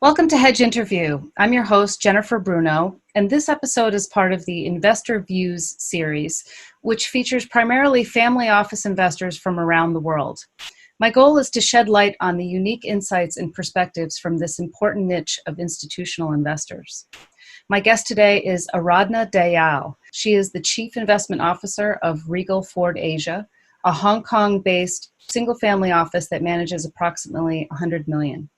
Welcome to Hedge Interview. I'm your host, Jennifer Bruno, and this episode is part of the Investor Views series, which features primarily family office investors from around the world. My goal is to shed light on the unique insights and perspectives from this important niche of institutional investors. My guest today is Aradhna Dayal. She is the Chief Investment Officer of Regal Ford Asia, a Hong Kong-based single-family office that manages approximately $100 million.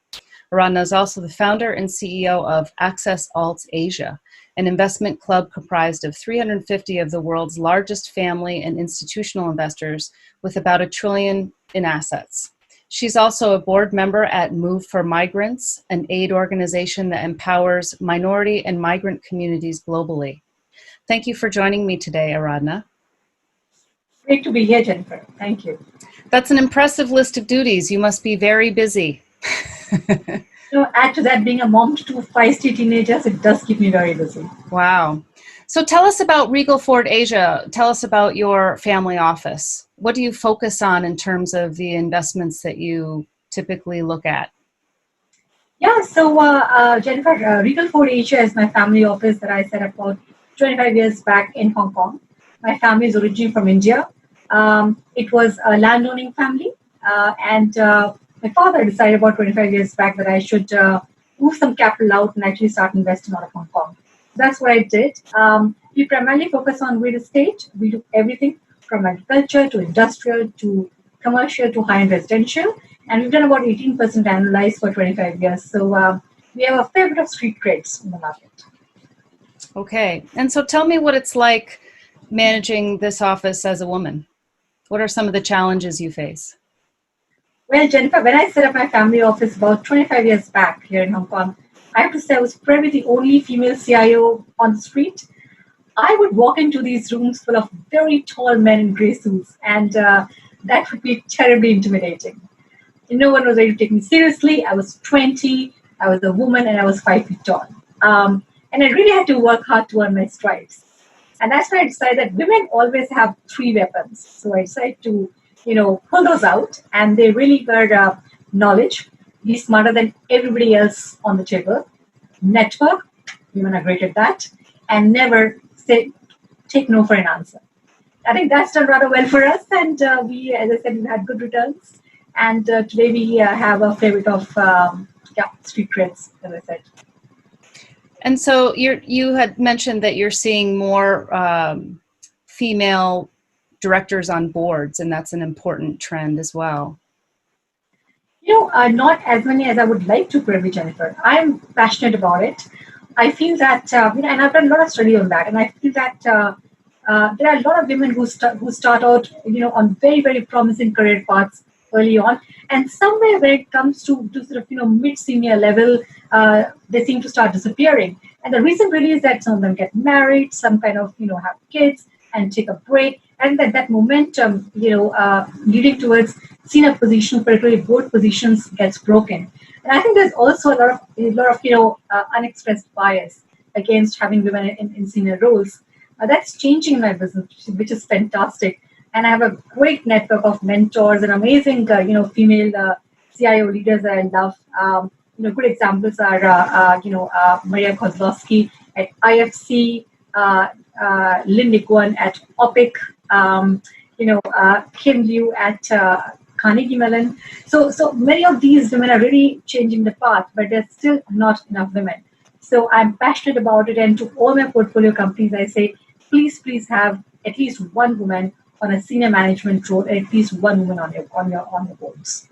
Aradhna is also the founder and CEO of Access Alts Asia, an investment club comprised of 350 of the world's largest family and institutional investors with about $1 trillion in assets. She's also a board member at Move for Migrants, an aid organization that empowers minority and migrant communities globally. Thank you for joining me today, Aradhna. Great to be here, Jennifer. Thank you. That's an impressive list of duties. You must be very busy. Add to that, being a mom to two feisty teenagers, it does keep me very busy. Wow. So tell us about Regal Ford Asia. Tell us about your family office. What do you focus on in terms of the investments that you typically look at? Yeah, so Jennifer, Regal Ford Asia is my family office that I set up about 25 years back in Hong Kong. My family is originally from India. It was a landowning family, and my father decided about 25 years back that I should move some capital out and actually start investing out of Hong Kong. That's what I did. We primarily focus on real estate. We do everything from agriculture to industrial to commercial to high-end residential. And we've done about 18% annualized for 25 years. So we have a fair bit of street creds in the market. Okay. And so tell me what it's like managing this office as a woman. What are some of the challenges you face? Well, Jennifer, when I set up my family office about 25 years back here in Hong Kong, I have to say I was probably the only female CIO on the street. I would walk into these rooms full of very tall men in gray suits, and that would be terribly intimidating. No one was ready to take me seriously. I was 20, I was a woman, and I was 5 feet tall. And I really had to work hard to earn my stripes. And that's why I decided that women always have three weapons. So I decided to pull those out, and they really were knowledge, be smarter than everybody else on the table, network, women are great at that, and never take no for an answer. I think that's done rather well for us, and we, as I said, we had good returns, and today we have a fair bit of street creds, as I said. And so you had mentioned that you're seeing more female directors on boards, and that's an important trend as well. Not as many as I would like to, probably, Jennifer. I'm passionate about it. I feel that, and I've done a lot of study on that, and I feel that there are a lot of women who start out, on very, very promising career paths early on, and somewhere when it comes to sort of, mid-senior level, they seem to start disappearing. And the reason really is that some of them get married, some kind of, have kids and take a break, and that momentum, leading towards senior positions, particularly board positions, gets broken. And I think there's also a lot of unexpressed bias against having women in senior roles. That's changing in my business, which is fantastic. And I have a great network of mentors and amazing, female CIO leaders that I love. Good examples are, Maria Kozlowski at IFC, Lynn Niguan at OPIC, Kim Liu at Carnegie Mellon. So many of these women are really changing the path, but there's still not enough women. So I'm passionate about it, and to all my portfolio companies, I say, please have at least one woman on a senior management role, and at least one woman on your boards.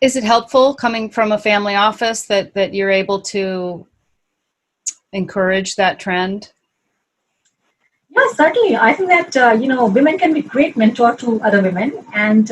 Is it helpful coming from a family office that you're able to encourage that trend? Yeah, certainly. I think that, women can be great mentor to other women. And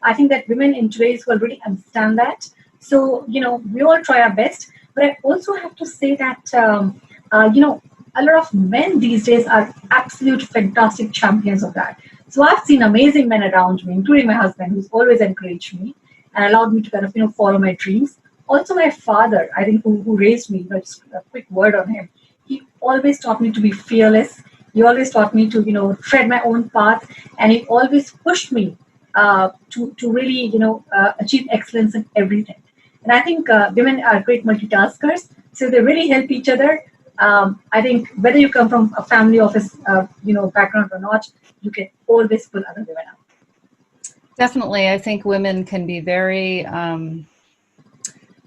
I think that women in today's world really understand that. So, we all try our best. But I also have to say that, a lot of men these days are absolute fantastic champions of that. So I've seen amazing men around me, including my husband, who's always encouraged me and allowed me to kind of, follow my dreams. Also, my father, I think, who raised me, just a quick word on him. He always taught me to be fearless. He always taught me to, tread my own path. And he always pushed me to really, achieve excellence in everything. And I think women are great multitaskers, so they really help each other. I think whether you come from a family office, background or not, you can always pull other women up. Definitely. I think women can be very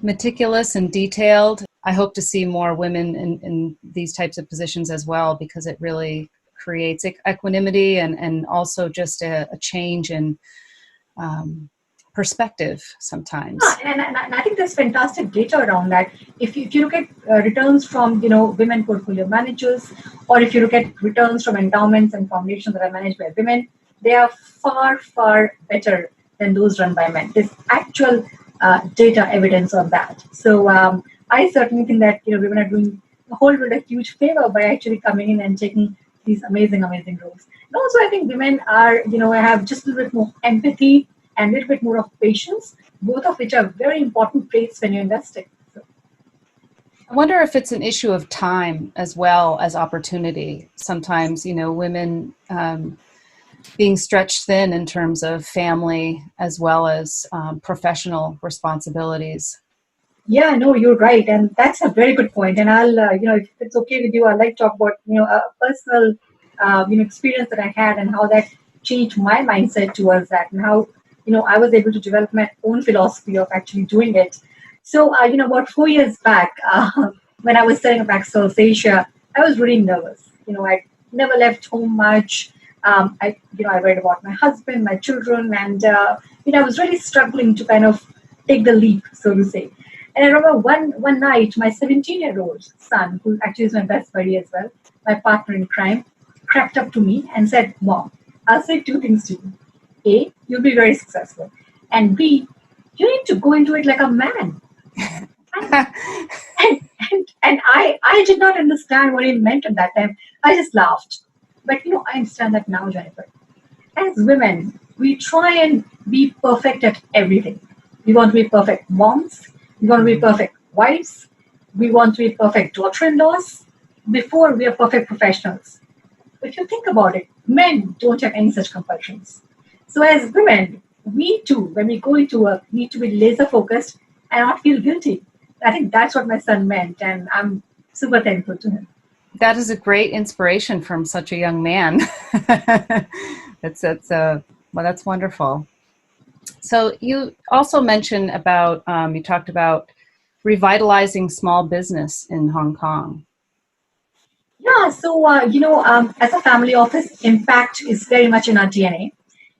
meticulous and detailed. I hope to see more women in these types of positions as well, because it really creates equanimity and also just a change in perspective sometimes. And I think there's fantastic data around that. If you look at returns from women portfolio managers, or if you look at returns from endowments and foundations that are managed by women, they are far better than those run by men. There's actual data evidence on that. So I certainly think that women are doing the whole world a huge favor by actually coming in and taking these amazing roles. And also, I think women are have just a little bit more empathy and a little bit more of patience, both of which are very important traits when you're investing. So. I wonder if it's an issue of time as well as opportunity. Sometimes, women being stretched thin in terms of family as well as professional responsibilities. Yeah, no, you're right, and that's a very good point. And I'll, if it's okay with you, I'd like to talk about, a personal, experience that I had and how that changed my mindset towards that, and how, I was able to develop my own philosophy of actually doing it. So, about 4 years back, when I was setting up Axels Asia, I was really nervous. I never left home much. I read about my husband, my children, and I was really struggling to kind of take the leap, so to say. And I remember one night, my 17-year-old son, who actually is my best buddy as well, my partner in crime, crept up to me and said, "Mom, I'll say two things to you. A, you'll be very successful. And B, you need to go into it like a man." And I did not understand what he meant at that time. I just laughed. But I understand that now, Jennifer. As women, we try and be perfect at everything. We want to be perfect moms. We want to be perfect wives. We want to be perfect daughter-in-laws before we are perfect professionals. If you think about it, men don't have any such compulsions. So as women, we too, when we go into work, need to be laser focused and not feel guilty. I think that's what my son meant, and I'm super thankful to him. That is a great inspiration from such a young man. That's wonderful. So you also mentioned about, you talked about revitalizing small business in Hong Kong. Yeah, so, as a family office, impact is very much in our DNA.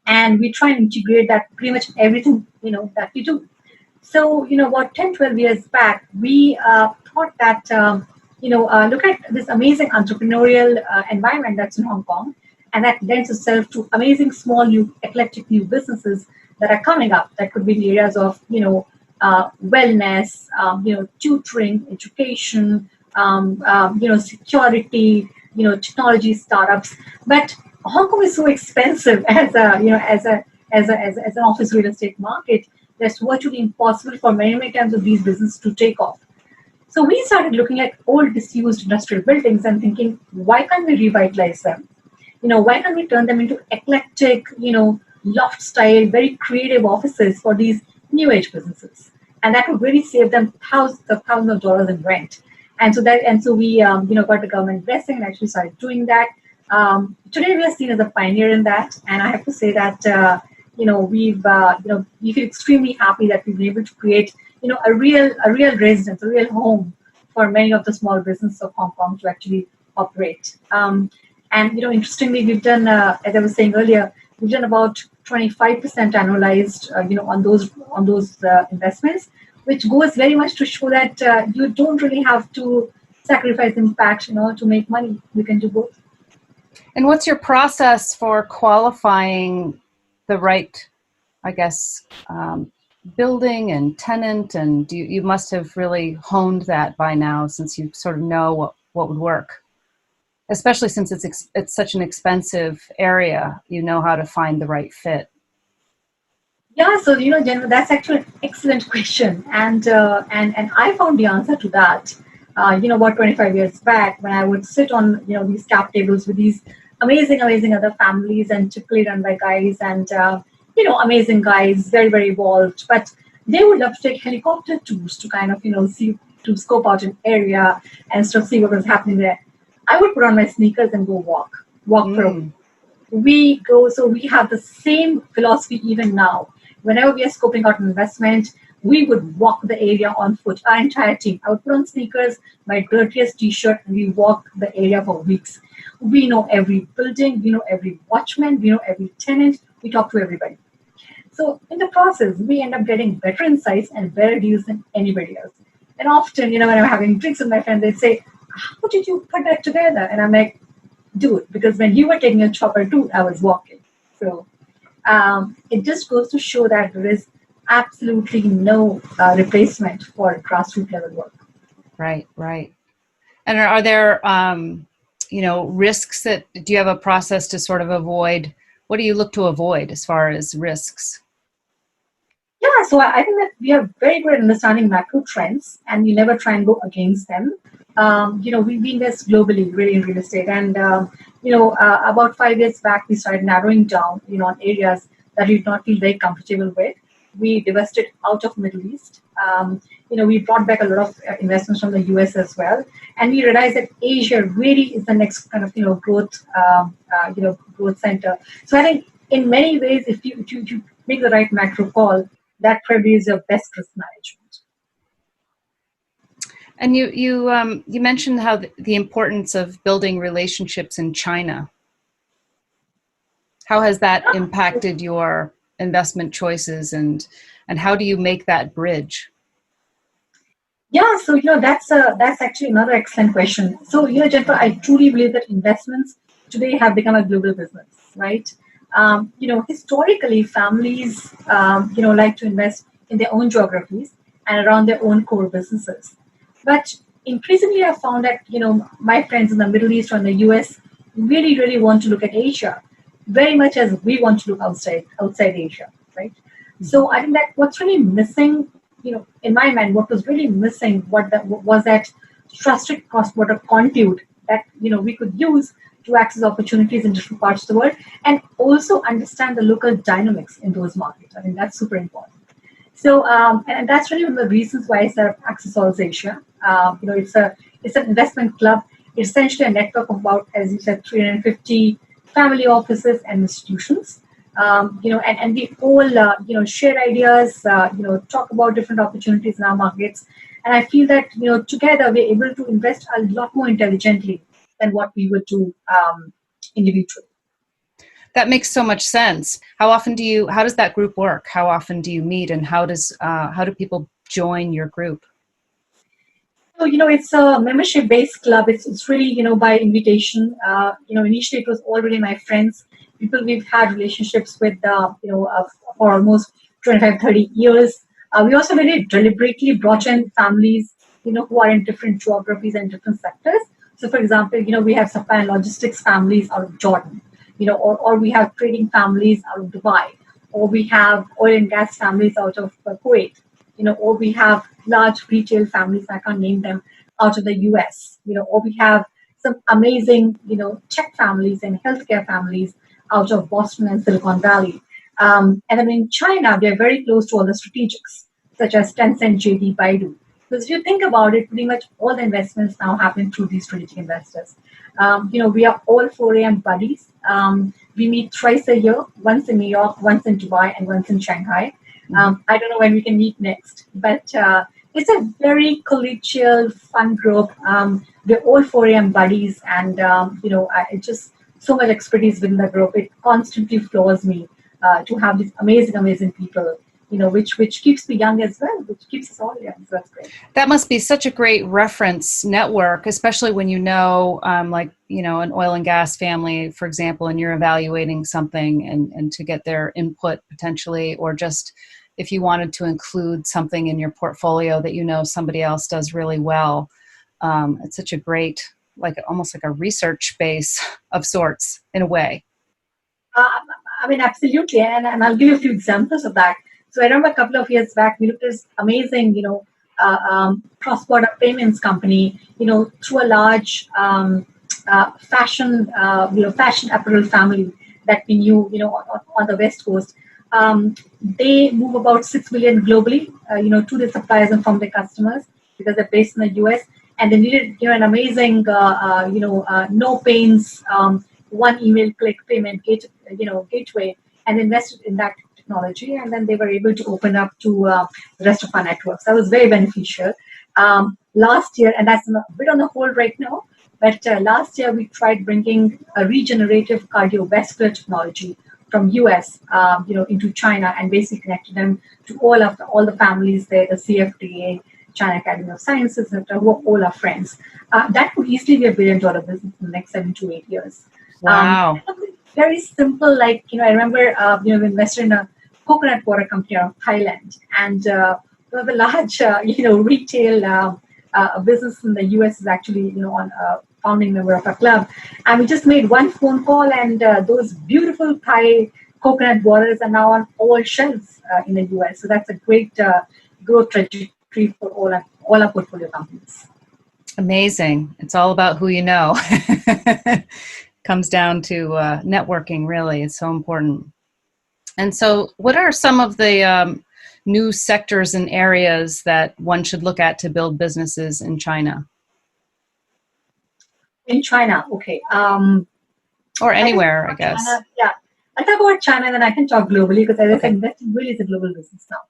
And we try and integrate that pretty much everything, that we do. So, about 10, 12 years back, we thought that, look at this amazing entrepreneurial environment that's in Hong Kong, and that lends itself to amazing small, new, eclectic new businesses that are coming up. That could be in the areas of, wellness, tutoring, education, security, technology startups. But Hong Kong is so expensive as an office real estate market that's virtually impossible for many times of these businesses to take off. So we started looking at old disused industrial buildings and thinking, why can't we revitalize them? Why can't we turn them into eclectic, loft style, very creative offices for these new age businesses? And that would really save them thousands of dollars in rent. And so we got the government blessing and actually started doing that. Today we are seen as a pioneer in that, and I have to say that we feel extremely happy that we've been able to create a real residence, a real home for many of the small businesses of Hong Kong to actually operate. And interestingly, we've done, as I was saying earlier, we've done about 25% annualized, on those investments, which goes very much to show that you don't really have to sacrifice impact, to make money. You can do both. And what's your process for qualifying the right, I guess, building and tenant? And you must have really honed that by now, since you sort of know what would work, especially since it's such an expensive area. You know how to find the right fit. Yeah, so Jennifer, that's actually an excellent question, and I found the answer to that. About 25 years back, when I would sit on these cap tables with these amazing other families and typically run by guys and amazing guys, very evolved. But they would love to take helicopter tours to kind of, see, to scope out an area and sort of see what was happening there. I would put on my sneakers and go walk for a week. So we have the same philosophy even now. Whenever we are scoping out an investment, we would walk the area on foot, our entire team. I would put on sneakers, my dirtiest t-shirt, and we walk the area for weeks. We know every building, we know every watchman, we know every tenant, we talk to everybody. So in the process, we end up getting better insights and better deals than anybody else. And often, when I'm having drinks with my friends, they say, how did you put that together? And I'm like, dude, because when you were taking a chopper too, I was walking. So it just goes to show that there is absolutely no replacement for grassroots level work. Right. And are there, risks do you have a process to sort of avoid? What do you look to avoid as far as risks? Yeah, so I think that we are very good at understanding macro trends, and we never try and go against them. We invest globally, really, in real estate, and about 5 years back, we started narrowing down, on areas that we did not feel very comfortable with. We divested out of Middle East. We brought back a lot of investments from the US as well, and we realized that Asia really is the next kind of growth center. So I think in many ways, if you make the right macro call, that probably is your best risk management. And you mentioned how the importance of building relationships in China. How has that impacted your investment choices, and how do you make that bridge? Yeah, so that's actually another excellent question. So Jennifer, I truly believe that investments today have become a global business, right? Historically, families like to invest in their own geographies and around their own core businesses. But increasingly, I've found that my friends in the Middle East or in the US really, really want to look at Asia, very much as we want to look outside Asia, right? So I think that what's really missing, in my mind, what was really missing, was that trusted cross-border conduit that we could use to access opportunities in different parts of the world, and also understand the local dynamics in those markets. I think that's super important. So, and that's really one of the reasons why I set up Access All Asia. It's an investment club. It's essentially a network of about, as you said, 350 family offices and institutions. And we all, share ideas, talk about different opportunities in our markets. And I feel that, together we're able to invest a lot more intelligently than what we would do individually. That makes so much sense. How does that group work? How often do you meet, and how do people join your group? So, it's a membership-based club. It's really, by invitation. Initially it was already my friends, people we've had relationships with, for almost 25, 30 years. We also really deliberately brought in families, who are in different geographies and different sectors. So, for example, we have supply and logistics families out of Jordan, or we have trading families out of Dubai, or we have oil and gas families out of Kuwait, or we have large retail families, I can't name them, out of the US, or we have some amazing, tech families and healthcare families out of Boston and Silicon Valley. And then in China, we are very close to all the strategics, such as Tencent, JD, Baidu. Because if you think about it, pretty much all the investments now happen through these strategic investors. We are all 4 a.m. buddies. We meet twice a year, once in New York, once in Dubai, and once in Shanghai. I don't know when we can meet next, but it's a very collegial, fun group. We're all 4 a.m. buddies, and it's just so much expertise within the group. It constantly floors me to have these amazing people, which keeps me young as well, which keeps us all young. So that's great. That must be such a great reference network, especially when an oil and gas family, for example, and you're evaluating something and to get their input potentially, or just if you wanted to include something in your portfolio that somebody else does really well. It's such a great, almost like a research base of sorts in a way. Absolutely. And I'll give you a few examples of that. So I remember a couple of years back, we looked at this amazing, cross-border payments company, through a large fashion apparel family that we knew, on the West Coast. They move about 6 billion globally, to their suppliers and from their customers because they're based in the US. And they needed, an amazing, no pains, one email click payment gateway, and invested in that technology. And then they were able to open up to the rest of our networks. That was very beneficial. Last year, and that's a bit on the hold right now, but last year we tried bringing a regenerative cardiovascular technology from US, into China, and basically connected them to all the families there, the CFDA, China Academy of Sciences, etc., who are all our friends. That could easily be $1 billion business in the next 7 to 8 years. Wow. Very simple, I remember, we invested in a coconut water company out of Thailand, and one of the large, retail business in the US is actually, on a founding member of our club. And we just made one phone call, and those beautiful Thai coconut waters are now on all shelves in the US. So that's a great growth trajectory for all our portfolio companies. Amazing. It's all about who you know. Comes down to networking, really. It's so important. And so what are some of the new sectors and areas that one should look at to build businesses in China? In China, okay. Or anywhere, I guess. China, yeah. I'll talk about China and then I can talk globally, because as I said, investing really is a global business now.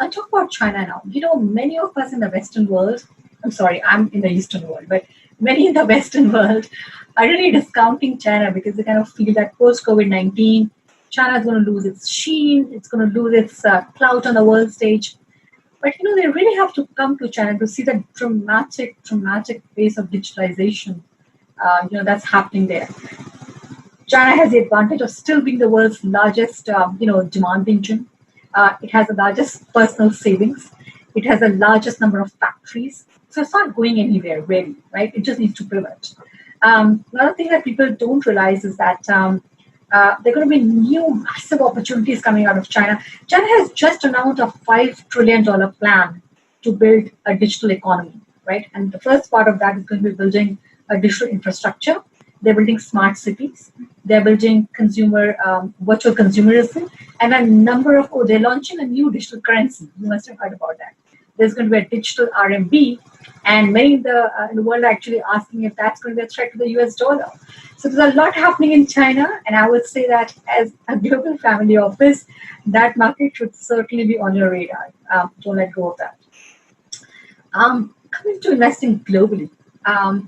I'll talk about China now. Many of us in the Western world, I'm sorry, I'm in the Eastern world, but many in the Western world are really discounting China because they kind of feel that post-COVID-19, China is going to lose its sheen, it's going to lose its clout on the world stage. But they really have to come to China to see the dramatic pace of digitalization, that's happening there. China has the advantage of still being the world's largest, demand engine. It has the largest personal savings. It has the largest number of factories. So it's not going anywhere, really, right? It just needs to pivot. Another thing that people don't realize is that there are going to be new massive opportunities coming out of China. China has just announced a $5 trillion plan to build a digital economy, right? And the first part of that is going to be building a digital infrastructure. They're building smart cities. They're building virtual consumerism, and they're launching a new digital currency. You must have heard about that. There's going to be a digital RMB, and many in the world are actually asking if that's going to be a threat to the US dollar. So there's a lot happening in China, and I would say that as a global family office, that market should certainly be on your radar. Don't let go of that. Coming to investing globally, I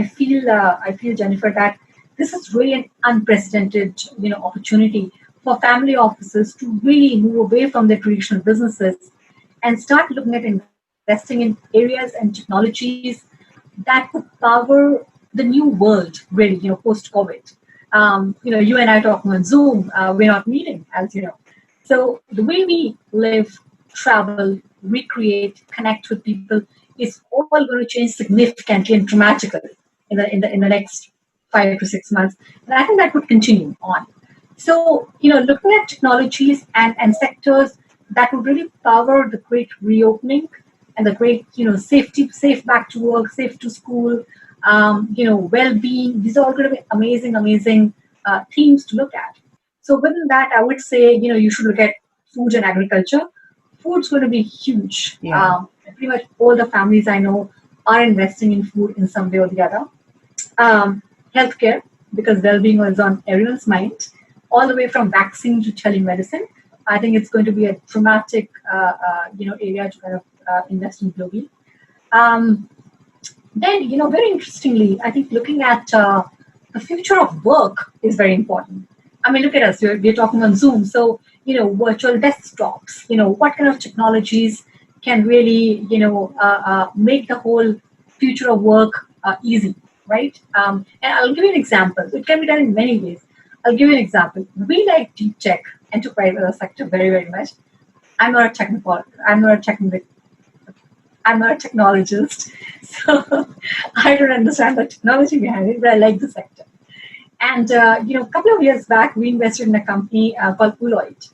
feel, Jennifer, that this is really an unprecedented, opportunity for family offices to really move away from their traditional businesses and start looking at investing in areas and technologies that could power the new world, really, post-COVID. You and I talking on Zoom, we're not meeting, as you know. So the way we live, travel, recreate, connect with people is all going to change significantly and dramatically in the next 5 to 6 months. And I think that would continue on. So, looking at technologies and sectors that would really power the great reopening and the great, safe back to work, safe to school, well-being. These are all going to be amazing themes to look at. So within that, I would say, you should look at food and agriculture. Food's going to be huge. Yeah. Pretty much all the families I know are investing in food in some way or the other. Healthcare, because well-being is on everyone's mind, all the way from vaccine to telemedicine. I think it's going to be a dramatic, area to kind of invest in globally. Then, very interestingly, I think looking at the future of work is very important. I mean, look at us. We're talking on Zoom. So, virtual desktops, what kind of technologies can really, make the whole future of work easy, right? And I'll give you an example. It can be done in many ways. I'll give you an example. We like deep tech enterprise sector very, very much. I'm not a technologist, so I don't understand the technology behind it, but I like the sector. And a couple of years back, we invested in a company called Uloid,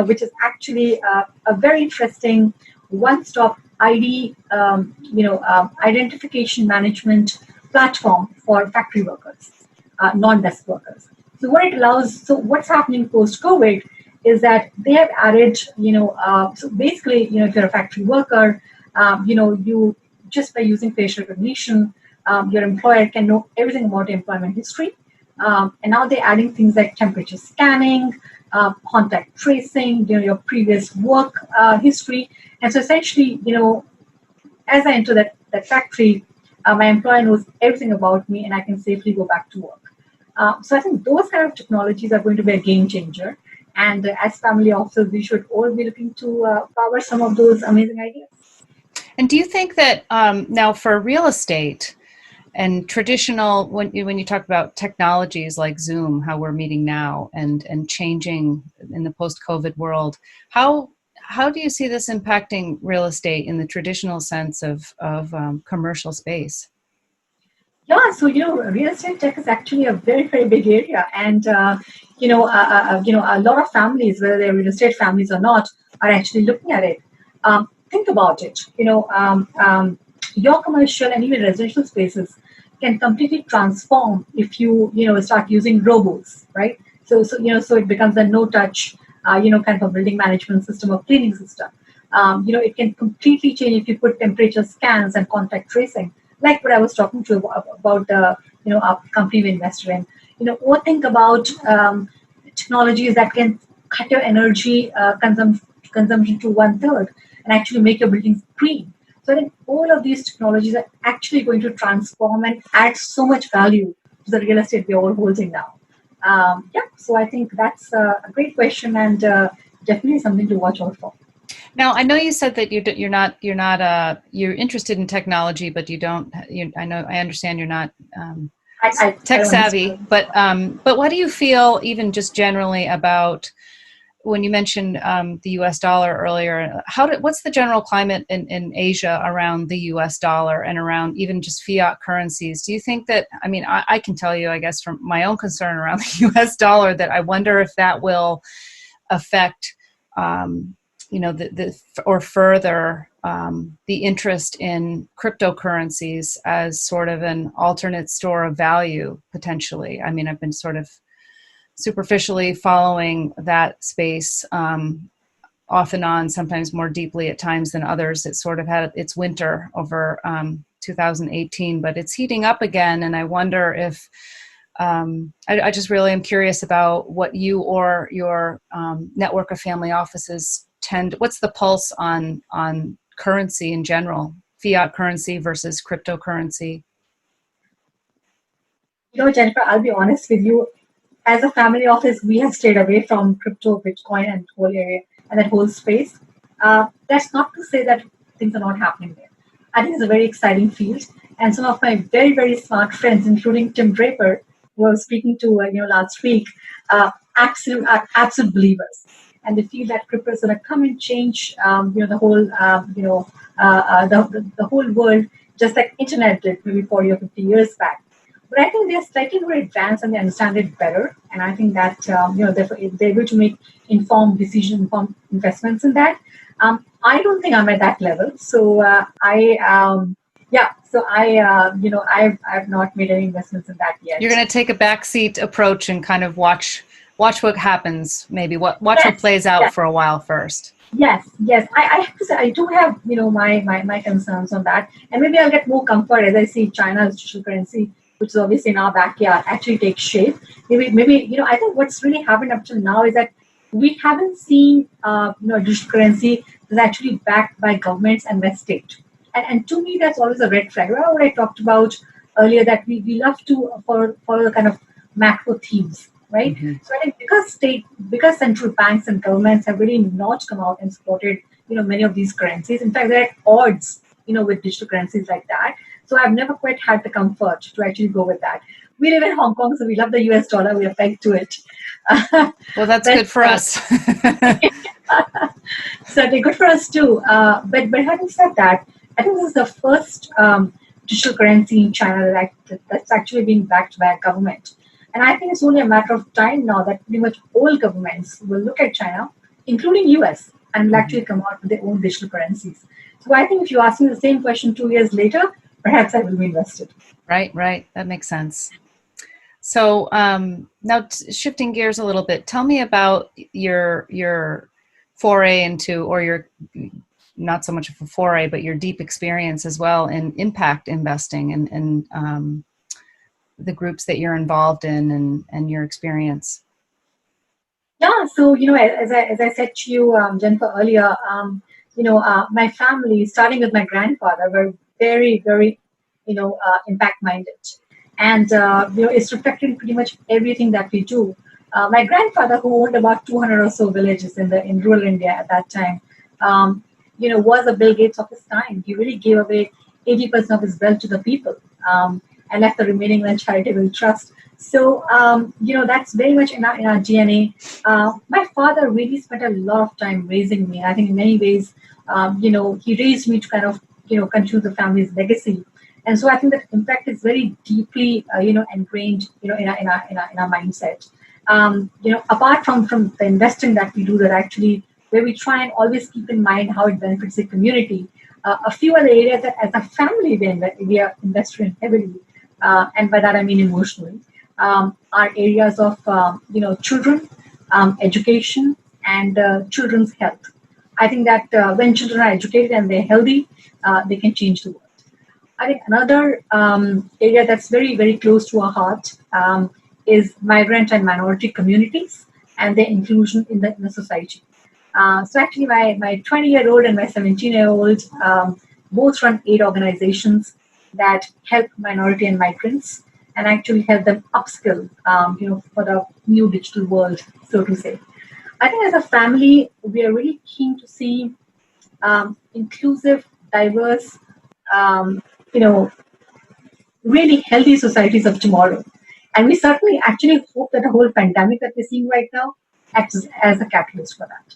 which is actually a very interesting one-stop ID, identification management platform for factory workers, non-desk workers. So what's happening post-COVID is that they have added, so basically, if you're a factory worker, you just by using facial recognition, your employer can know everything about your employment history. And now they're adding things like temperature scanning, contact tracing, your previous work history. And so essentially, as I enter that factory, my employer knows everything about me and I can safely go back to work. So I think those kind of technologies are going to be a game changer. And as family officers, we should all be looking to power some of those amazing ideas. And do you think that now for real estate and traditional, when you talk about technologies like Zoom, how we're meeting now and changing in the post-COVID world, how do you see this impacting real estate in the traditional sense of commercial space? Yeah, so real estate tech is actually a very, very big area, and a lot of families, whether they're real estate families or not, are actually looking at it. Think about it. Your commercial and even residential spaces can completely transform if you start using robots, right? So it becomes a no-touch, kind of a building management system or cleaning system. It can completely change if you put temperature scans and contact tracing, like what I was talking to you about the our company we invested in. Or think about technologies that can cut your energy consumption to 1/3 and actually make your buildings green. So I think all of these technologies are actually going to transform and add so much value to the real estate we're all holding now. So I think that's a great question and definitely something to watch out for. Now, I know you said that you're interested in technology, but you don't. I understand you're not tech savvy. But what do you feel, even just generally, about when you mentioned the U.S. dollar earlier? What's the general climate in Asia around the U.S. dollar and around even just fiat currencies? Do you think that? I mean, I can tell you, I guess, from my own concern around the U.S. dollar, that I wonder if that will affect. Or further the interest in cryptocurrencies as sort of an alternate store of value, potentially. I mean, I've been sort of superficially following that space off and on, sometimes more deeply at times than others. It sort of had its winter over 2018, but it's heating up again. And I wonder if I just really am curious about what you or your network of family offices what's the pulse on currency in general, fiat currency versus cryptocurrency? Jennifer, I'll be honest with you. As a family office, we have stayed away from crypto, Bitcoin, and whole area and that whole space. That's not to say that things are not happening there. I think it's a very exciting field, and some of my very, very smart friends, including Tim Draper, who I was speaking to last week, absolute believers, and they feel that crypto is going to come and change the whole the whole world, just like internet did maybe 40 or 50 years back. But I think they're slightly more advanced and they understand it better. And I think that they're able to make informed decisions, informed investments in that. I don't think I'm at that level. So I've not made any investments in that yet. You're going to take a backseat approach and kind of watch what happens. Maybe watch what plays out for a while first. Yes. I have to say I do have my concerns on that, and maybe I'll get more comfort as I see China's digital currency, which is obviously in our backyard, actually take shape. Maybe I think what's really happened up till now is that we haven't seen digital currency that's actually backed by governments and by state. And to me, that's always a red flag. Remember what I talked about earlier, that we love to follow the kind of macro themes, right? Mm-hmm. So I think because central banks and governments have really not come out and supported many of these currencies. In fact, they're at odds with digital currencies like that. So I've never quite had the comfort to actually go with that. We live in Hong Kong, so we love the US dollar. We are pegged to it. Well, that's good for us. Certainly good for us too. But having said that, I think this is the first digital currency in China that's actually being backed by a government. And I think it's only a matter of time now that pretty much all governments will look at China, including US, and will actually come out with their own digital currencies. So I think if you ask me the same question 2 years later, perhaps I will be invested. Right. That makes sense. So now shifting gears a little bit, tell me about your foray into, or your not so much of a foray, but your deep experience as well in impact investing and the groups that you're involved in and your experience. Yeah, so as I said to you, Jennifer, earlier, my family, starting with my grandfather, were very, very, impact minded, and it's reflected in pretty much everything that we do. My grandfather, who owned about 200 or so villages in rural India at that time, was a Bill Gates of his time. He really gave away 80% of his wealth to the people, and left the remaining in a charitable trust. So, that's very much in our DNA. My father really spent a lot of time raising me. I think in many ways, he raised me to kind of, continue the family's legacy. And so I think that impact is very deeply, ingrained, in our mindset. Apart from the investing that we do, that actually where we try and always keep in mind how it benefits the community. A few other areas that as a family we are invested in heavily, and by that I mean emotionally, are areas of children, education, and children's health. I think that when children are educated and they're healthy, they can change the world. I think another area that's very, very close to our heart is migrant and minority communities and their inclusion in the society. So actually, my 20-year-old and my 17-year-old both run 8 organizations that help minority and migrants and actually help them upskill, for the new digital world, so to say. I think as a family, we are really keen to see inclusive, diverse, um, you know, really healthy societies of tomorrow. And we certainly actually hope that the whole pandemic that we're seeing right now acts as a catalyst for that.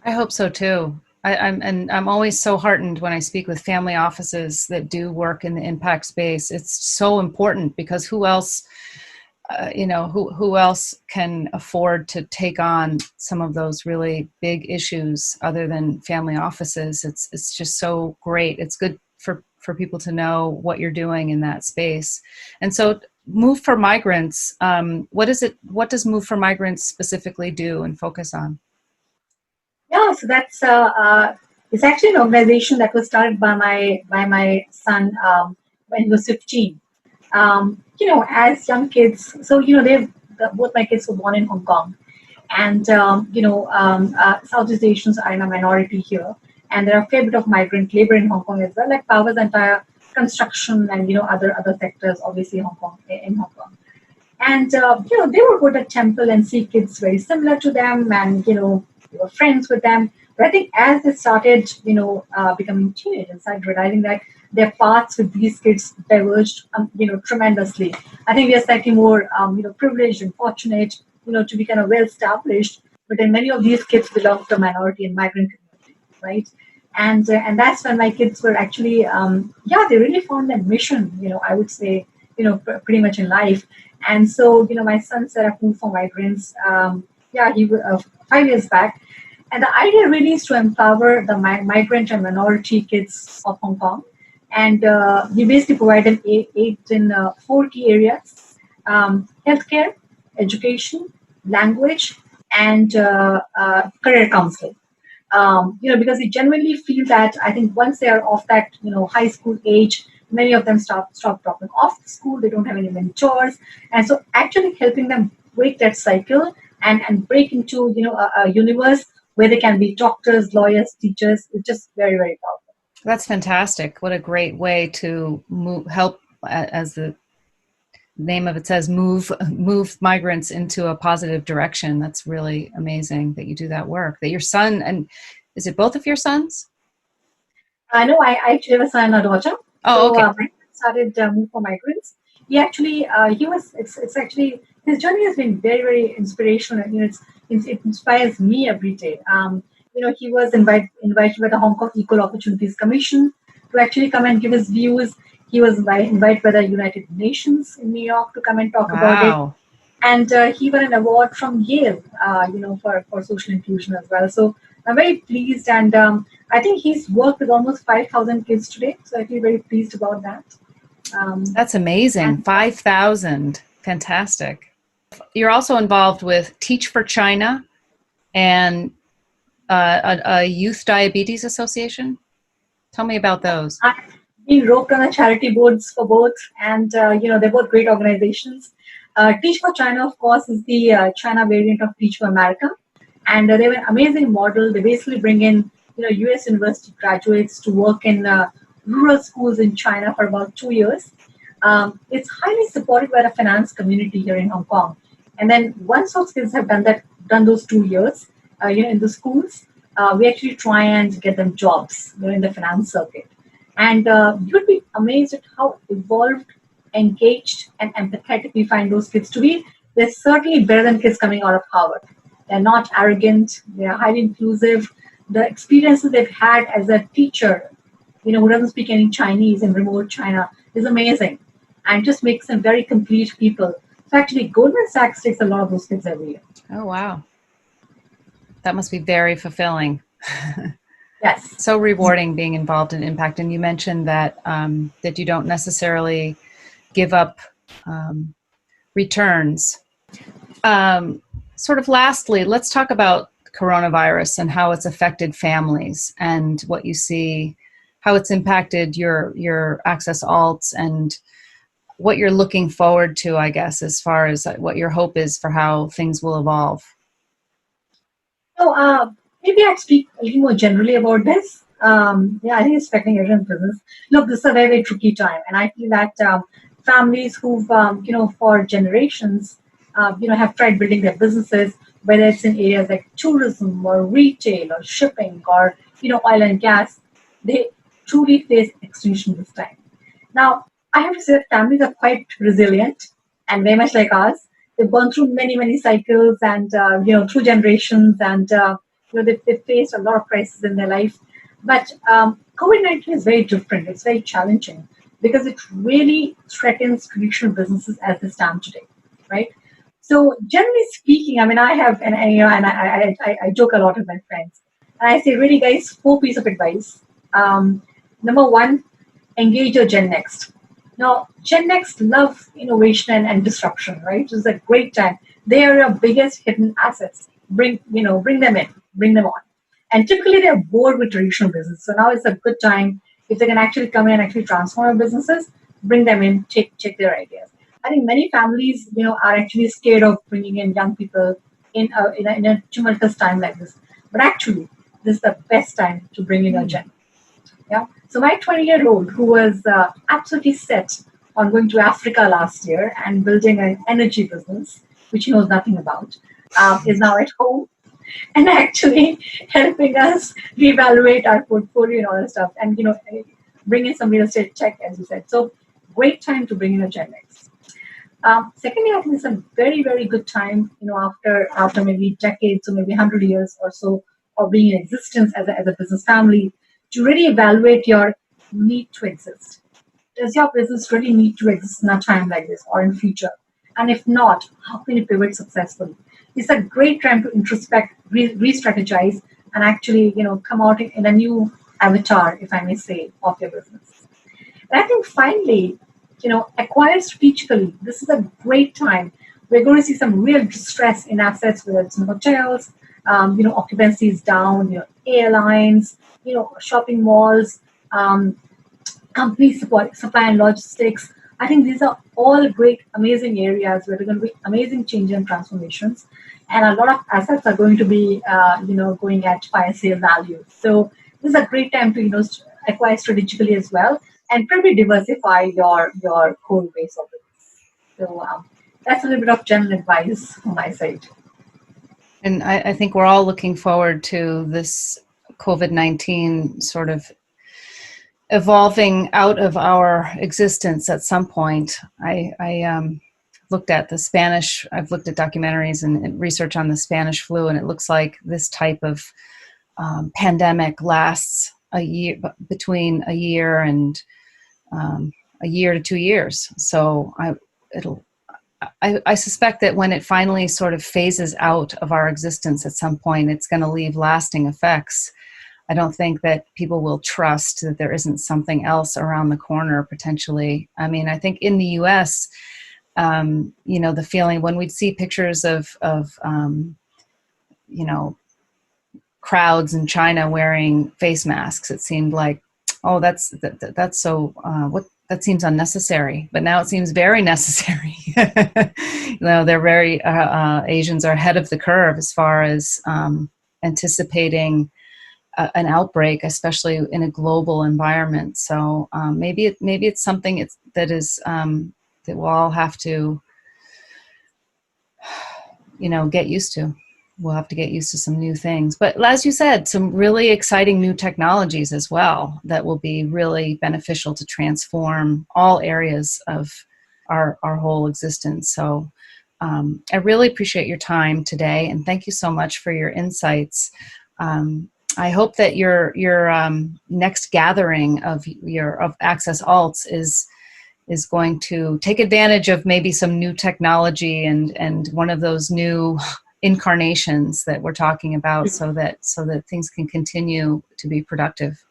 I hope so too. I'm always so heartened when I speak with family offices that do work in the impact space. It's so important because who else, who else can afford to take on some of those really big issues other than family offices? It's just so great. It's good for people to know what you're doing in that space. And so, Move for Migrants. What is it? What does Move for Migrants specifically do and focus on? Yeah, so that's it's actually an organization that was started by my son when he was 15. As young kids, so both my kids were born in Hong Kong, and Southeast Asians are in a minority here, and there are a fair bit of migrant labor in Hong Kong as well, like Power's entire construction and other sectors, obviously in Hong Kong. And they would go to temple and see kids very similar to them, and they were friends with them. But I think as they started, becoming teenagers, started realizing that their paths with these kids diverged, tremendously. I think we are slightly more, privileged and fortunate, to be kind of well established. But then many of these kids belong to minority and migrant community, right? And that's when my kids were actually, they really found their mission. I would say, pretty much in life. And so, my son set up Move for Migrants. He 5 years back, and the idea really is to empower the migrant and minority kids of Hong Kong. And we basically provide them aid in 4 key areas: healthcare, education, language, and career counseling. Because we genuinely feel that I think once they are off that high school age, many of them stop dropping off the school. They don't have any mentors, and so actually helping them break that cycle and break into a universe where they can be doctors, lawyers, teachers is just very, very powerful. That's fantastic. What a great way to help, as the name of it says, move migrants into a positive direction. That's really amazing that you do that work. That your son, and is it both of your sons? I know I actually have a son and a daughter. Oh, So okay. my son started Move for Migrants. He actually it's actually his journey has been very, very inspirational. And, it inspires me every day. He was invited by the Hong Kong Equal Opportunities Commission to actually come and give his views. He was invited by the United Nations in New York to come and talk about it. Wow. And he won an award from Yale, for social inclusion as well. So I'm very pleased, and I think he's worked with almost 5,000 kids today. So I feel very pleased about that. That's amazing. And 5,000. Fantastic. You're also involved with Teach for China and a Youth Diabetes Association. Tell me about those. We roped on the charity boards for both, and they're both great organizations. Teach for China, of course, is the China variant of Teach for America, and they have an amazing model. They basically bring in U.S. university graduates to work in rural schools in China for about 2 years. It's highly supported by the finance community here in Hong Kong. And then once those kids have done those 2 years, in the schools, we actually try and get them jobs in the finance circuit. And you'd be amazed at how evolved, engaged, and empathetic we find those kids to be. They're certainly better than kids coming out of Harvard. They're not arrogant. They're highly inclusive. The experiences they've had as a teacher, who doesn't speak any Chinese in remote China, is amazing, and just makes them very complete people. So actually, Goldman Sachs takes a lot of those kids every year. Oh, wow. That must be very fulfilling. Yes. So rewarding being involved in impact. And you mentioned that that you don't necessarily give up returns. Sort of lastly, let's talk about coronavirus and how it's affected families and what you see, how it's impacted your Access Alts and what you're looking forward to, I guess, as far as what your hope is for how things will evolve. So maybe I'd speak a little more generally about this. I think it's affecting everyone's business. Look, this is a very, very tricky time, and I feel that families who've, for generations, have tried building their businesses, whether it's in areas like tourism or retail or shipping or, oil and gas, they truly face extinction this time. Now, I have to say that families are quite resilient and very much like us. They've gone through many, many cycles and, through generations, and, they've faced a lot of crises in their life. But COVID-19 is very different. It's very challenging because it really threatens traditional businesses as they stand today, right? So generally speaking, I mean, I have, and I joke a lot with my friends. And I say, really, guys, 4 pieces of advice. Number 1, engage your Gen Next. Now, Gen Next love innovation and disruption, right? It's a great time. They are your biggest hidden assets. Bring them in, bring them on. And typically they're bored with traditional business. So now it's a good time if they can actually come in and actually transform their businesses, bring them in, check their ideas. I think many families, are actually scared of bringing in young people in a tumultuous time like this. But actually, this is the best time to bring in a Gen. Yeah. So my 20-year-old, who was absolutely set on going to Africa last year and building an energy business, which he knows nothing about, is now at home and actually helping us reevaluate our portfolio and all that stuff, and bring in some real estate check, as you said. So great time to bring in a Gen X. Secondly, I think it's a very, very good time, after maybe decades or maybe 100 years or so of being in existence as a business family, to really evaluate your need to exist. Does your business really need to exist in a time like this or in future? And if not, how can you pivot successfully? It's a great time to introspect, re-strategize, and actually, come out in a new avatar, if I may say, of your business. And I think finally, acquire strategically. This is a great time. We're going to see some real distress in assets, whether it's in hotels, occupancy is down, airlines, shopping malls, company supply and logistics. I think these are all great, amazing areas where there are going to be amazing change and transformations. And a lot of assets are going to be, going at fire sale value. So this is a great time to, acquire strategically as well and probably diversify your core base of it. So that's a little bit of general advice from my side. And I think we're all looking forward to this COVID-19 sort of evolving out of our existence at some point. I looked at the Spanish, I've looked at documentaries and research on the Spanish flu, and it looks like this type of pandemic lasts a year, between a year and a year to 2 years. So I suspect that when it finally sort of phases out of our existence at some point, it's going to leave lasting effects. I don't think that people will trust that there isn't something else around the corner potentially. I mean, I think in the US, the feeling when we'd see pictures of crowds in China wearing face masks, it seemed like, oh, that's so that seems unnecessary. But now it seems very necessary. They're very Asians are ahead of the curve as far as anticipating an outbreak, especially in a global environment. So maybe it's something that we'll all have to get used to. We'll have to get used to some new things. But as you said, some really exciting new technologies as well that will be really beneficial to transform all areas of our whole existence. So I really appreciate your time today, and thank you so much for your insights. I hope that your next gathering of Access Alts is going to take advantage of maybe some new technology and one of those new incarnations that we're talking about, so that things can continue to be productive.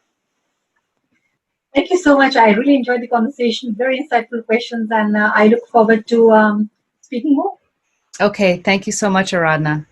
Thank you so much. I really enjoyed the conversation. Very insightful questions, and I look forward to speaking more. Okay, thank you so much, Aradhna.